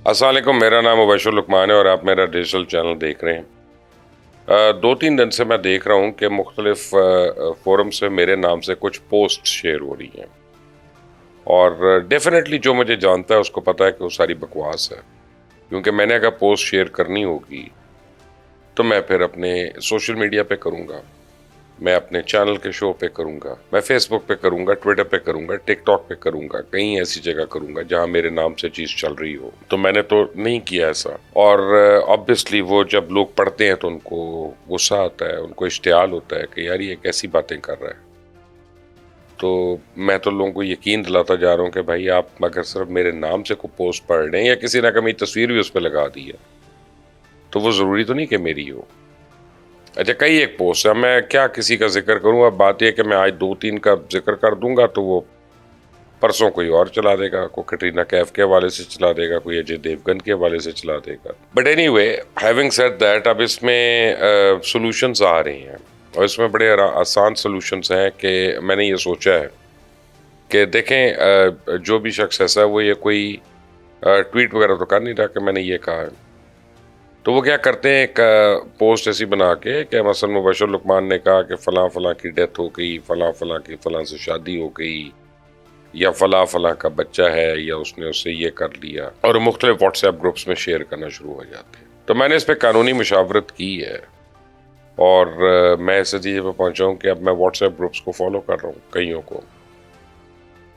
अस्सलाम वालेकुम, मेरा नाम मुबशर लुकमान है और आप मेरा डिजिटल चैनल देख रहे हैं। 2-3 दिन से मैं देख रहा हूँ कि मुख्तलिफ फोरम से मेरे नाम से कुछ पोस्ट शेयर हो रही हैं और डेफिनेटली जो मुझे जानता है उसको पता है कि वो सारी बकवास है, क्योंकि मैंने अगर पोस्ट शेयर करनी होगी तो मैं फिर अपने सोशल मीडिया पे करूँगा, मैं अपने चैनल के शो पे करूँगा, मैं फेसबुक पे करूँगा, ट्विटर पे करूँगा, टिकटॉक पे करूँगा, कहीं ऐसी जगह करूँगा जहाँ मेरे नाम से चीज़ चल रही हो। तो मैंने तो नहीं किया ऐसा, और ऑब्वियसली वो जब लोग पढ़ते हैं तो उनको गुस्सा आता है, उनको इश्तियाल होता है कि यार ये कैसी बातें कर रहा है। तो मैं तो लोगों को यकीन दिलाता जा रहा हूँ कि भाई आप अगर सिर्फ मेरे नाम से कोई पोस्ट पढ़ रहे हैं या किसी ने कभी तस्वीर भी उस पर लगा दी है तो वो ज़रूरी तो नहीं कि मेरी हो। अच्छा, कई एक पोस्ट है, मैं क्या किसी का जिक्र करूं। अब बात यह कि मैं आज 2-3 का जिक्र कर दूंगा तो वो परसों कोई और चला देगा, कोई कटरीना कैफ के हवाले से चला देगा, कोई अजय देवगन के हवाले से चला देगा। But anyway, having said that, अब इसमें सॉल्यूशंस आ रहे हैं और इसमें बड़े आसान सॉल्यूशंस हैं कि मैंने ये सोचा है कि देखें, जो भी शख्स ऐसा है वो ये कोई ट्वीट वगैरह तो कर नहीं रहा कि मैंने ये कहा है। तो वो क्या करते हैं, एक पोस्ट ऐसी बना के कि मसलन मुबशर लुकमान ने कहा कि फ़लाँ फ़लाँ की डेथ हो गई, फ़लाँ फ़लाँ की फ़लाँ से शादी हो गई, या फ़लाँ फ़लाँ का बच्चा है, या उसने उससे ये कर लिया, और मुख्तलिफ व्हाट्सएप ग्रुप्स में शेयर करना शुरू हो जाते हैं। तो मैंने इस पर कानूनी मशावरत की है और मैं इस नतीजे पर पहुँचा हूँ कि अब मैं व्हाट्सएप ग्रुप्स को फॉलो कर रहा हूँ, कईयों को।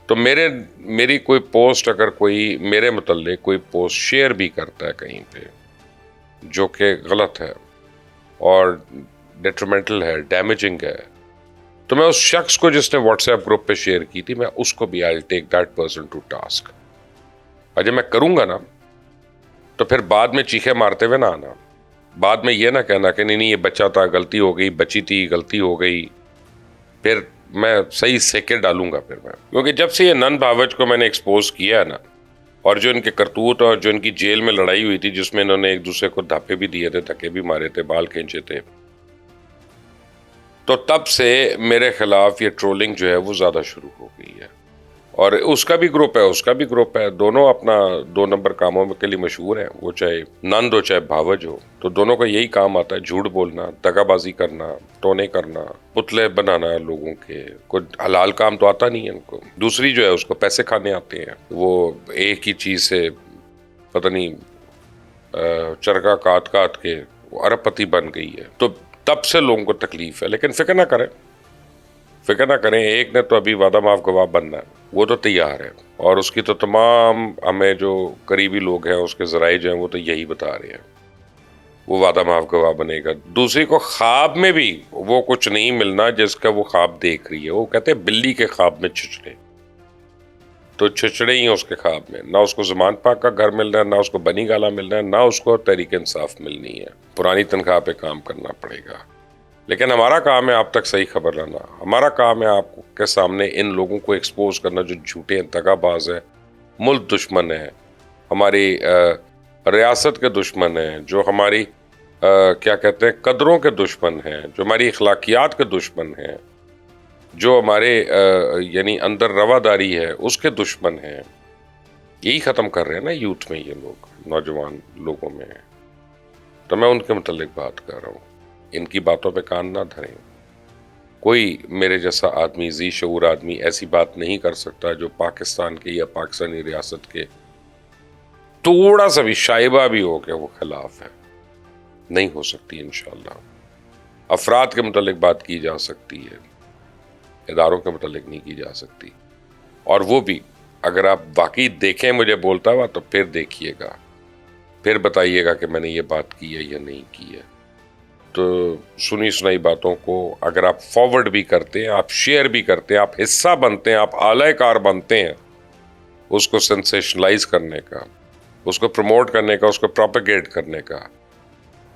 तो मेरी कोई पोस्ट, अगर कोई मेरे मुतल्लिक कोई पोस्ट शेयर भी करता है कहीं पे जो कि गलत है और डेट्रीमेंटल है, डैमेजिंग है, तो मैं उस शख्स को जिसने व्हाट्सएप ग्रुप पे शेयर की थी, मैं उसको भी I take that person to task. और जब मैं करूंगा ना तो फिर बाद में चीखे मारते हुए ना आना, बाद में ये ना कहना कि नहीं ये बच्चा था, गलती हो गई, बची थी, गलती हो गई। फिर मैं सही सेके डालूंगा फिर मैं, क्योंकि जब से ये नन भावच को मैंने एक्सपोज किया है ना, और जो इनके करतूत और जो इनकी जेल में लड़ाई हुई थी जिसमें इन्होंने एक दूसरे को धापे भी दिए थे, धक्के भी मारे थे, बाल खींचे थे, तो तब से मेरे खिलाफ ये ट्रोलिंग जो है वो ज्यादा शुरू हो गई है। और उसका भी ग्रुप है, उसका भी ग्रुप है, दोनों अपना 2 नंबर कामों के लिए मशहूर हैं, वो चाहे नंद हो चाहे भावज हो, तो दोनों का यही काम आता है, झूठ बोलना, दगाबाजी करना, टोने करना, पुतले बनाना लोगों के। कोई हलाल काम तो आता नहीं है इनको। दूसरी जो है उसको पैसे खाने आते हैं, वो एक ही चीज से पता नहीं चरखा काट काट के अरबपति बन गई है। तो तब से लोगों को तकलीफ है, लेकिन फिक्र ना करें, एक ने तो अभी वादा माफ गवाह बनना है, वो तो तैयार है, और उसकी तो तमाम हमें जो करीबी लोग हैं उसके जराए जो हैं वो तो यही बता रहे हैं, वो वादा माफ गवाह बनेगा। दूसरी को ख्वाब में भी वो कुछ नहीं मिलना जिसका वो ख्वाब देख रही है। वो कहते हैं बिल्ली के ख्वाब में छिछड़े, तो छिछड़े ही उसके ख्वाब में। ना उसको ज़मान पाक का घर मिल रहा है, ना उसको बनी गाला मिल रहा है, ना उसको तहरीक इंसाफ मिलनी है, पुरानी तनख्वाह पे काम करना पड़ेगा। लेकिन हमारा काम है आप तक सही खबर लाना, हमारा काम है आपके सामने इन लोगों को एक्सपोज करना जो झूठे हैं, दगाबाज हैं, मुल्क दुश्मन है, हमारी रियासत के दुश्मन हैं, जो हमारी क्या कहते हैं कदरों के दुश्मन हैं, जो हमारी अखलाकियात के दुश्मन हैं, जो हमारे यानी अंदर रवादारी है उसके दुश्मन हैं। यही ख़त्म कर रहे हैं ना यूथ में ये लोग, नौजवान लोगों में। तो मैं उनके मुतल्लिक बात कर रहा हूँ, इनकी बातों पे कान ना धरें। कोई मेरे जैसा आदमी, जी शऊर आदमी ऐसी बात नहीं कर सकता जो पाकिस्तान के या पाकिस्तानी रियासत के थोड़ा सा भी शाइबा भी हो के वो खिलाफ है। नहीं हो सकती इंशाअल्लाह। अफराद के मुतल्लिक बात की जा सकती है, इदारों के मुतल्लिक नहीं की जा सकती। और वो भी अगर आप वाकई देखें मुझे बोलता हुआ तो फिर देखिएगा, फिर बताइएगा कि मैंने ये बात की है या नहीं की है। तो सुनी सुनाई बातों को अगर आप फॉरवर्ड भी करते हैं, आप शेयर भी करते हैं, आप हिस्सा बनते हैं, आप आलायकार बनते हैं उसको सेंसेशनलाइज करने का, उसको प्रमोट करने का, उसको प्रोपेगेट करने का,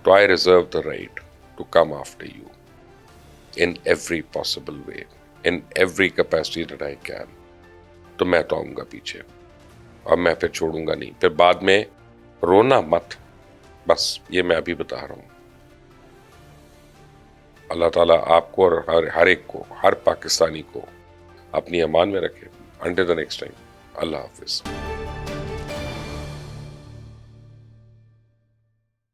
तो I reserve the right to come after you in every possible way, in every capacity that I can. तो मैं तो आऊंगा पीछे और मैं फिर छोड़ूंगा नहीं। फिर बाद में रोना मत, बस ये मैं अभी बता रहा हूं। अल्लाह ताला आपको और हर एक को, हर पाकिस्तानी को अपनी अमान में रखे। Until the next time, Allah Hafiz.